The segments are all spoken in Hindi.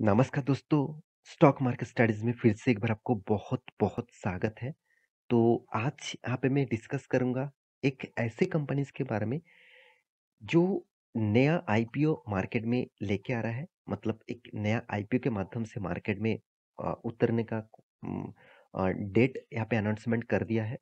नमस्कार दोस्तों, स्टॉक मार्केट स्टडीज़ में फिर से एक बार आपको बहुत-बहुत स्वागत है। तो आज यहाँ पे मैं डिस्कस करूँगा एक ऐसे कंपनीज़ के बारे में जो नया आईपीओ मार्केट में लेके आ रहा है। मतलब एक नया आईपीओ के माध्यम से मार्केट में उतरने का डेट यहाँ पे अनाउंसमेंट कर दिया है।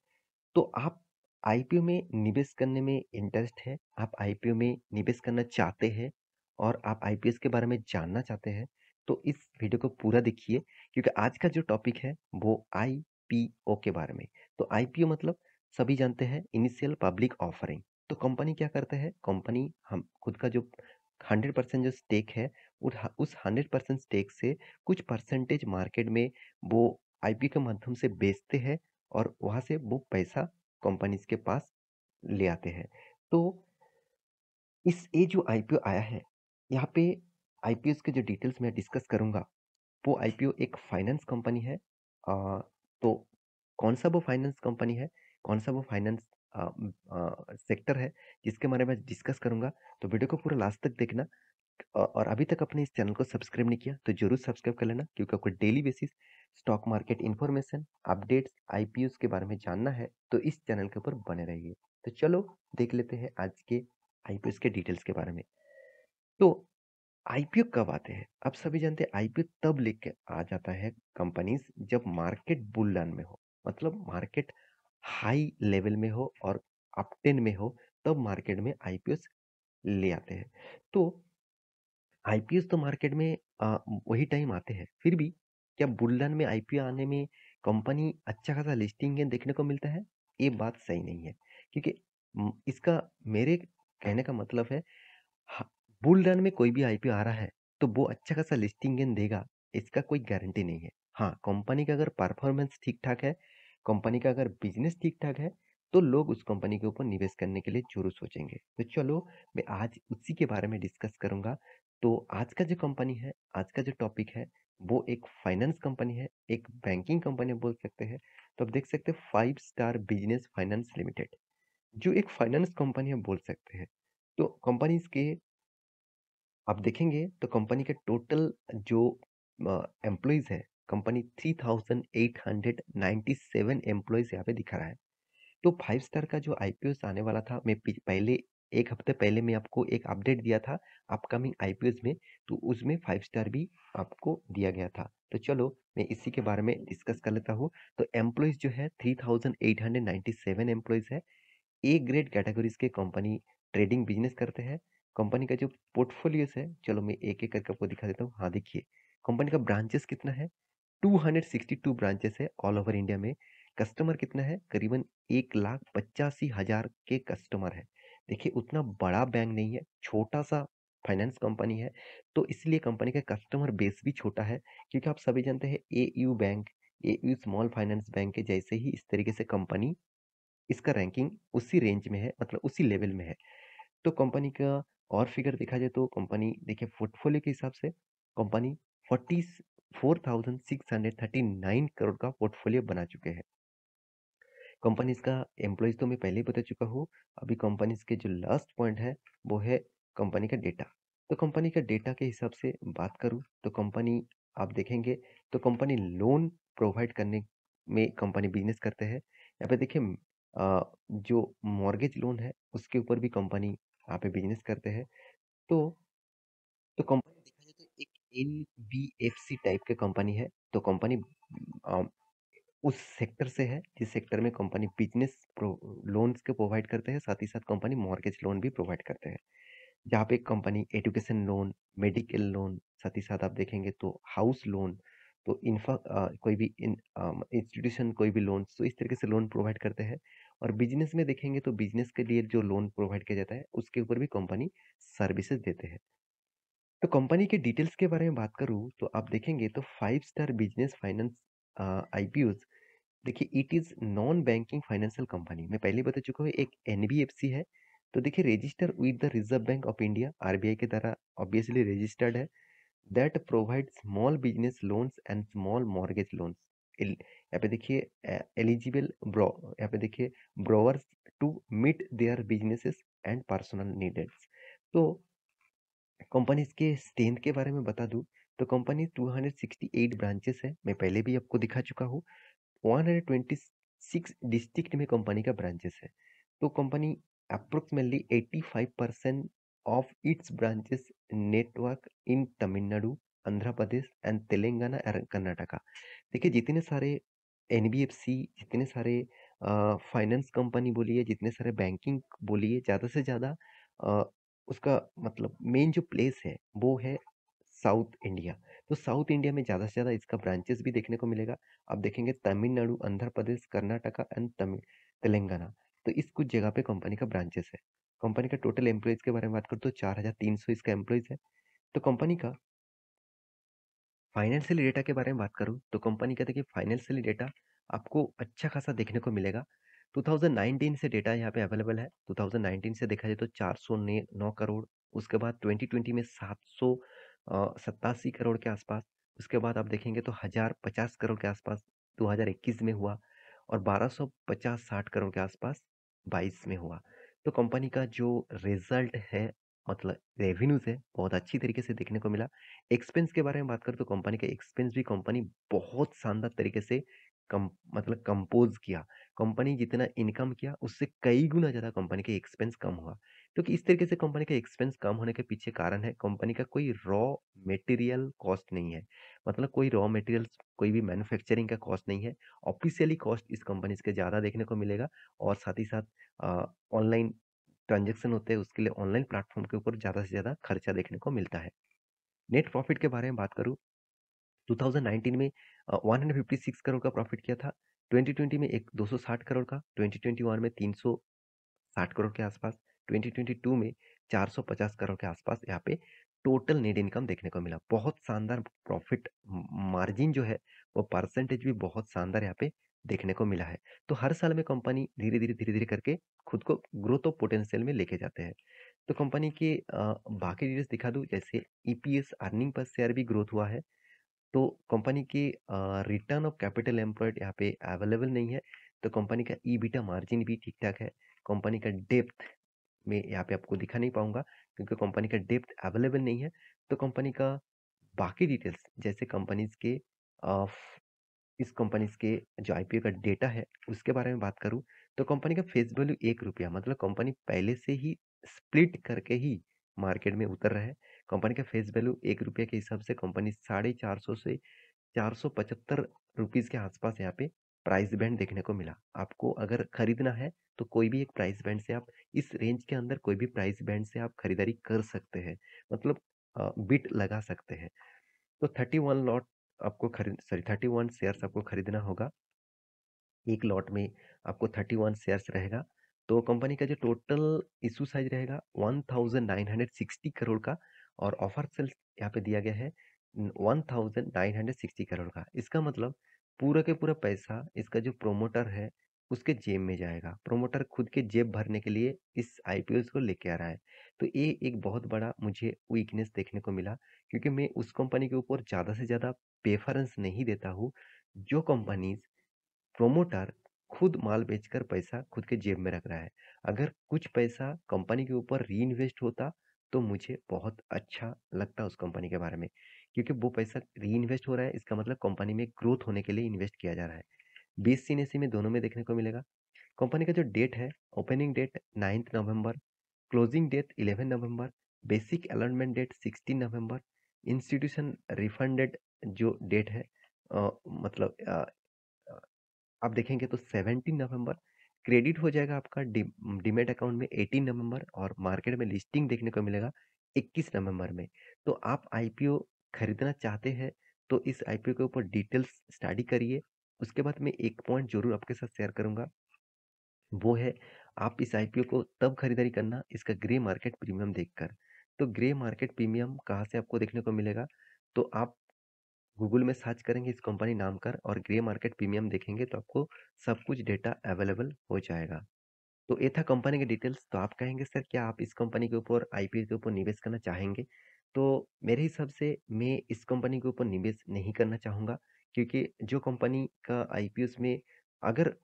तो आप आईपीओ में निवेश करने में इंटरेस्ट है, आप आईपीओ में निवेश करना चाहते हैं और आप आईपीएस के बारे में जानना चाहते हैं, तो इस वीडियो को पूरा देखिए क्योंकि आज का जो टॉपिक है वो आईपीओ के बारे में। तो आईपीओ मतलब सभी जानते हैं इनिशियल पब्लिक ऑफरिंग। तो कंपनी क्या करते हैं? कंपनी हम खुद का जो 100% जो स्टेक है उस 100% स्टेक से कुछ परसेंटेज मार्केट में वो आईपीओ के माध्यम से बेचते हैं और वहाँ से वो पैसा कंपनीज के पास ले आते हैं। तो ये जो आईपीओ आया है, यहाँ पे आईपीओ के जो डिटेल्स मैं डिस्कस करूँगा, वो आईपीओ एक फाइनेंस कंपनी है। तो कौन सा वो फाइनेंस कंपनी है, कौन सा वो फाइनेंस सेक्टर है जिसके बारे में डिस्कस करूँगा। तो वीडियो को पूरा लास्ट तक देखना। और अभी तक आपने इस चैनल को सब्सक्राइब नहीं किया तो जरूर सब्सक्राइब कर लेना क्योंकि आपको daily basis stock market information updates IPO के बारे में जानना है तो इस चैनल के ऊपर बने रहिए। तो चलो देख लेते हैं आज के आईपीओ के डिटेल्स के बारे में। तो आईपीओ कब आते हैं? आप सभी जानते हैं आईपीओ तब लेके आ जाता है कंपनीज जब मार्केट बुल रन में हो। मतलब मार्केट हाई लेवल में हो और अपटेन में हो, तब मार्केट में आईपीओ ले आते हैं। तो आईपीएस तो मार्केट में वही टाइम आते हैं। फिर भी क्या बुल रन में आईपीओ आने में कंपनी अच्छा खासा लिस्टिंग गेन देखने को मिलता है? ये बात सही नहीं है। क्योंकि इसका मेरे कहने का मतलब है ह बुल रन में कोई भी आईपीओ आ रहा है, तो वो अच्छा खासा लिस्टिंग गेन देगा, इसका कोई गारंटी नहीं है। हाँ, कंपनी का अगर परफॉर्मेंस ठीक-ठाक है, कंपनी का अगर बिज़नेस ठीक-ठाक है, तो लोग उस कंपनी के ऊपर निवेश करने के लिए ज़रूर सोचेंगे। तो चलो, मैं आज उसी के बारे में डिस्कस करूँगा। तो आज का जो कंपनी है, आज का जो टॉपिक है, वो एक फाइनेंस कंपनी है, एक बैंकिंग कंपनी बोल सकते हैं। तो आप देख सकते हैं 5 स्टार बिज़नेस फाइनेंस लिमिटेड, जो एक फाइनेंस कंपनी है बोल सकते हैं। तो कंपनीज़ के आप देखेंगे तो कंपनी के टोटल जो एम्प्लॉइज़ है, कंपनी 3897 एम्प्लॉइज़ यहाँ पे दिखा रहा है। तो 5 स्टार का जो आईपीओस आने वाला था, मैं पहले 1 हफ्ते पहले मैं आपको एक अपडेट दिया था अपकमिंग आईपीओस में, तो उसमें 5 स्टार भी आपको दिया गया था। तो चलो मैं इसी के बारे में डिस्कस कर लेता हूँ। तो एम्प्लॉइज़ जो है 3897 एम्प्लॉइज़ है। ए ग्रेड कैटेगरीज के कंपनी ट्रेडिंग बिजनेस करते हैं। कंपनी का जो पोर्टफोलियोस है, चलो मैं एक एक करके आपको दिखा देता हूँ। हाँ देखिए, कंपनी का ब्रांचेस कितना है? 262 ब्रांचेस है ऑल ओवर इंडिया में। कस्टमर कितना है? करीबन 1,85,000 के कस्टमर है। देखिए उतना बड़ा बैंक नहीं है, छोटा सा फाइनेंस कंपनी है। तो इसलिए कंपनी का कस्टमर बेस भी छोटा है, क्योंकि आप सभी जानते हैं AU bank, AU small finance bank के जैसे ही इस तरीके से कंपनी, इसका रैंकिंग उसी रेंज में है, मतलब उसी लेवल में है। तो कंपनी का और फिगर देखा जाए तो कंपनी देखिए पोर्टफोलियो के हिसाब से कंपनी 44,639 करोड़ का पोर्टफोलियो बना चुके हैं। कंपनीज का एम्प्लॉइज तो मैं पहले ही बता चुका हूँ। अभी कंपनीज के जो लास्ट पॉइंट है वो है कंपनी का डेटा। तो कंपनी का डेटा के हिसाब से बात करूँ तो कंपनी, आप देखेंगे तो कंपनी लोन प्रोवाइड करने में कंपनी बिजनेस करते हैं। यहाँ पे देखिए जो मॉर्गेज लोन है उसके ऊपर भी कंपनी यहाँ पे बिजनेस करते हैं। तो कंपनी देखा जाए तो एक एनबीएफसी टाइप के कंपनी है। तो कंपनी उस सेक्टर से है जिस सेक्टर में कंपनी बिजनेस लोन्स के प्रोवाइड करते हैं, साथ ही साथ कंपनी मॉर्गेज लोन भी प्रोवाइड करते हैं। जहाँ पे company education loan, medical loan, साथ ही साथ आप देखेंगे तो हाउस लोन, तो कोई भी इंस्टीट्यूशन कोई भी लोन, तो इस तरीके से लोन प्रोवाइड करते हैं। और बिजनेस में देखेंगे तो बिजनेस के लिए जो लोन प्रोवाइड किया जाता है उसके ऊपर भी कंपनी सर्विसेज देते हैं। तो कंपनी के डिटेल्स के बारे में बात करूँ तो आप देखेंगे तो 5 स्टार बिजनेस फाइनेंस आईपीओज, देखिए it is non banking financial company, मैं पहले ही बता चुका हूँ एक एनबीएफसी है। तो देखिए register with the Reserve Bank of India, RBI के द्वारा ऑब्वियसली रजिस्टर्ड है। That provide small business loans and small mortgage loans. यहाँ पे देखिए एलिजिबल ब्रो, यहाँ पे देखिए borrowers to meet their businesses and personal needs. तो कंपनीज के स्ट्रेंथ के बारे में बता दूं तो कंपनी 268 ब्रांचेस है, मैं पहले भी आपको दिखा चुका हूँ। 126 डिस्ट्रिक्ट में कंपनी का ब्रांचेस है। तो company approximately 85% of its branches network in Tamil Nadu, Andhra Pradesh and Telangana और कर्नाटका। देखिए जितने सारे एनबीएफसी, जितने सारे फाइनेंस कंपनी बोलिए, जितने सारे बैंकिंग बोलिए, ज़्यादा से ज़्यादा अ, उसका मतलब मेन जो प्लेस है वो है साउथ इंडिया। तो साउथ इंडिया में ज़्यादा से ज़्यादा इसका ब्रांचेस भी देखने को मिलेगा। आप देखेंगे तमिलनाडु, आंध्र प्रदेश, कर्नाटका एंड तेलंगाना। तो इस कुछ जगह पे कंपनी का ब्रांचेस है। कंपनी का टोटल एम्प्लॉइज के बारे में बात करूँ तो 4300 इसका एम्प्लॉइज है। तो कंपनी का फाइनेंशियल डेटा के बारे में बात करूँ तो कंपनी का देखिए फाइनेंशियल डेटा आपको अच्छा खासा देखने को मिलेगा। 2019 से डेटा यहाँ पे अवेलेबल है। 2019 से देखा जाए तो 409 करोड़, उसके बाद 2020 में 787 करोड़ के आसपास, उसके बाद आप देखेंगे तो 1050 करोड़ के आसपास 2021 में हुआ, और 1250-60 करोड़ के आसपास 22 में हुआ। तो कंपनी का जो रिजल्ट है, मतलब रेवेन्यूज है, बहुत अच्छी तरीके से देखने को मिला। एक्सपेंस के बारे में बात करें तो कंपनी का एक्सपेंस भी कंपनी बहुत शानदार तरीके से कम मतलब कंपोज किया। कंपनी जितना इनकम किया उससे कई गुना ज़्यादा कंपनी के एक्सपेंस कम हुआ। क्योंकि इस तरीके से कंपनी का एक्सपेंस कम होने के पीछे कारण है कंपनी का कोई रॉ मटेरियल कॉस्ट नहीं है। मतलब कोई रॉ मटेरियल्स, कोई भी मैन्युफैक्चरिंग का कॉस्ट नहीं है। ऑफिशियली कॉस्ट इस कंपनी के ज़्यादा देखने को मिलेगा, और साथ ही साथ ऑनलाइन ट्रांजैक्शन होते हैं उसके लिए ऑनलाइन प्लेटफॉर्म के ऊपर ज़्यादा से ज़्यादा खर्चा देखने को मिलता है। नेट प्रॉफिट के बारे में बात करूँ, 2019 में 156 करोड़ का प्रॉफिट किया था। 2020 में एक 260 करोड़ का, 2021 में 360 करोड़ के आसपास, 2022 में 450 करोड़ के आसपास यहाँ पे टोटल नेट इनकम देखने को मिला। बहुत शानदार प्रॉफिट मार्जिन जो है वो परसेंटेज भी बहुत शानदार यहाँ पे देखने को मिला है। तो हर साल में कंपनी धीरे धीरे करके खुद को ग्रोथ ऑफ पोटेंशियल में लेके जाते हैं। तो कंपनी के बाकी डिटेल्स दिखा दूं, जैसे ईपीएस अर्निंग पर शेयर भी ग्रोथ हुआ है। तो कंपनी की रिटर्न ऑफ कैपिटल एम्प्लॉयड यहाँ पे अवेलेबल नहीं है। तो कंपनी का ईबिटा मार्जिन भी ठीक ठाक है। कंपनी का डेप्थ में यहाँ पे आपको दिखा नहीं पाऊंगा क्योंकि कंपनी का डेप्थ अवेलेबल नहीं है। तो कंपनी का बाकी डिटेल्स, जैसे कंपनीज के अ, इस कंपनीज के जो आईपीओ का डेटा है उसके बारे में बात करूं, तो कंपनी का फेस वैल्यू 1 रुपया, मतलब कंपनी पहले से ही स्प्लिट करके ही मार्केट में उतर रहा है। कंपनी का फेस वैल्यू 1 रुपये के हिसाब से कंपनी 450 से 475 रुपीज के आसपास यहाँ पे प्राइस बैंड देखने को मिला। आपको अगर खरीदना है तो कोई भी एक प्राइस बैंड से आप, इस रेंज के अंदर कोई भी प्राइस बैंड से आप खरीदारी कर सकते हैं, मतलब बिट लगा सकते हैं। तो 31 लॉट आपको खरीद सॉरी 31 शेयर्स आपको खरीदना होगा। एक लॉट में आपको 31 शेयर्स रहेगा। तो कंपनी का जो टोटल इशू साइज रहेगा 1960 करोड़ का, और ऑफर सेल्स यहाँ पे दिया गया है 1960 करोड़ का। इसका मतलब पूरा के पूरा पैसा इसका जो प्रोमोटर है उसके जेब में जाएगा। प्रोमोटर खुद के जेब भरने के लिए इस आईपीओ को लेके आ रहा है। तो ये एक बहुत बड़ा मुझे वीकनेस देखने को मिला, क्योंकि मैं उस कंपनी के ऊपर ज़्यादा से ज़्यादा प्रेफरेंस नहीं देता हूँ जो कंपनीज प्रोमोटर खुद माल बेचकर पैसा खुद के जेब में रख रहा है। अगर कुछ पैसा कंपनी के ऊपर री इन्वेस्ट होता तो मुझे बहुत अच्छा लगता उस कंपनी के बारे में, क्योंकि वो पैसा री इन्वेस्ट हो रहा है, इसका मतलब कंपनी में ग्रोथ होने के लिए इन्वेस्ट किया जा रहा है। बीएससी एनएससी में दोनों में देखने को मिलेगा। कंपनी का जो डेट है, ओपनिंग डेट 9 नवंबर, क्लोजिंग डेट 11 नवंबर, बेसिक अलॉटमेंट डेट 16 नवंबर, इंस्टीट्यूशन रिफंडेड जो डेट है मतलब आप देखेंगे तो 17 नवंबर, क्रेडिट हो जाएगा आपका डीमेट अकाउंट में 18 नवंबर, और मार्केट में लिस्टिंग देखने को मिलेगा 21 नवंबर में। तो आप आईपीओ खरीदना चाहते हैं तो इस आईपीओ के ऊपर डिटेल्स स्टडी करिए। उसके बाद मैं एक पॉइंट जरूर आपके साथ शेयर करूंगा, वो है आप इस आईपीओ को तब खरीदारी करना इसका ग्रे मार्केट प्रीमियम देखकर। तो ग्रे मार्केट प्रीमियम कहाँ से आपको देखने को मिलेगा, तो आप गूगल में सर्च करेंगे इस कंपनी नाम कर और ग्रे मार्केट प्रीमियम देखेंगे तो आपको सब कुछ डेटा अवेलेबल हो जाएगा। तो ये था कंपनी के डिटेल्स। तो आप कहेंगे सर क्या आप इस कंपनी के ऊपर आईपीओ के ऊपर निवेश करना चाहेंगे? तो मेरे हिसाब से मैं इस कंपनी के ऊपर निवेश नहीं करना चाहूँगा, क्योंकि जो कंपनी का आईपीओ में अगर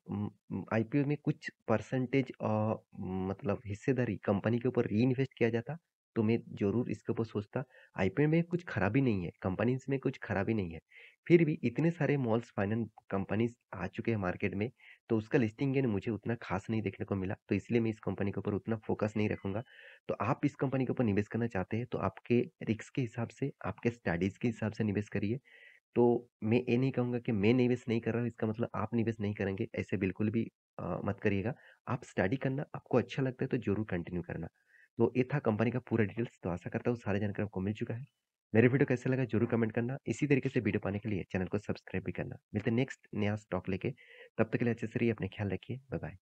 आईपीओ में कुछ परसेंटेज मतलब हिस्सेदारी कंपनी के ऊपर री इन्वेस्ट किया जाता तो मैं ज़रूर इसके ऊपर सोचता। आईपीओ में कुछ खराबी नहीं है, कंपनीज़ में कुछ खराबी नहीं है। फिर भी इतने सारे मॉल्स फाइनेंस कंपनीज़ आ चुके हैं मार्केट में, तो उसका लिस्टिंग गेन मुझे उतना खास नहीं देखने को मिला, तो इसलिए मैं इस कंपनी के ऊपर उतना फ़ोकस नहीं रखूँगा। तो आप इस कंपनी के ऊपर निवेश करना चाहते हैं, तो आपके रिस्क के हिसाब से, आपके स्टडीज़ के हिसाब से निवेश करिए। तो मैं ये नहीं कहूँगा कि मैं निवेश नहीं कर रहा हूँ, इसका मतलब आप निवेश नहीं करेंगे, ऐसे बिल्कुल भी मत करिएगा। आप स्टडी करना, आपको अच्छा लगता है तो ज़रूर कंटिन्यू करना। तो ये था कंपनी का पूरा डिटेल्स, तो आशा करता हूँ सारी जानकारी आपको मिल चुका है। मेरे वीडियो कैसा लगा ज़रूर कमेंट करना। इसी तरीके से वीडियो पाने के लिए चैनल को सब्सक्राइब भी करना। मिलते हैं नेक्स्ट नया स्टॉक लेके, तब तक के लिए अच्छे से रहिए, अपना ख्याल रखिए। Bye bye.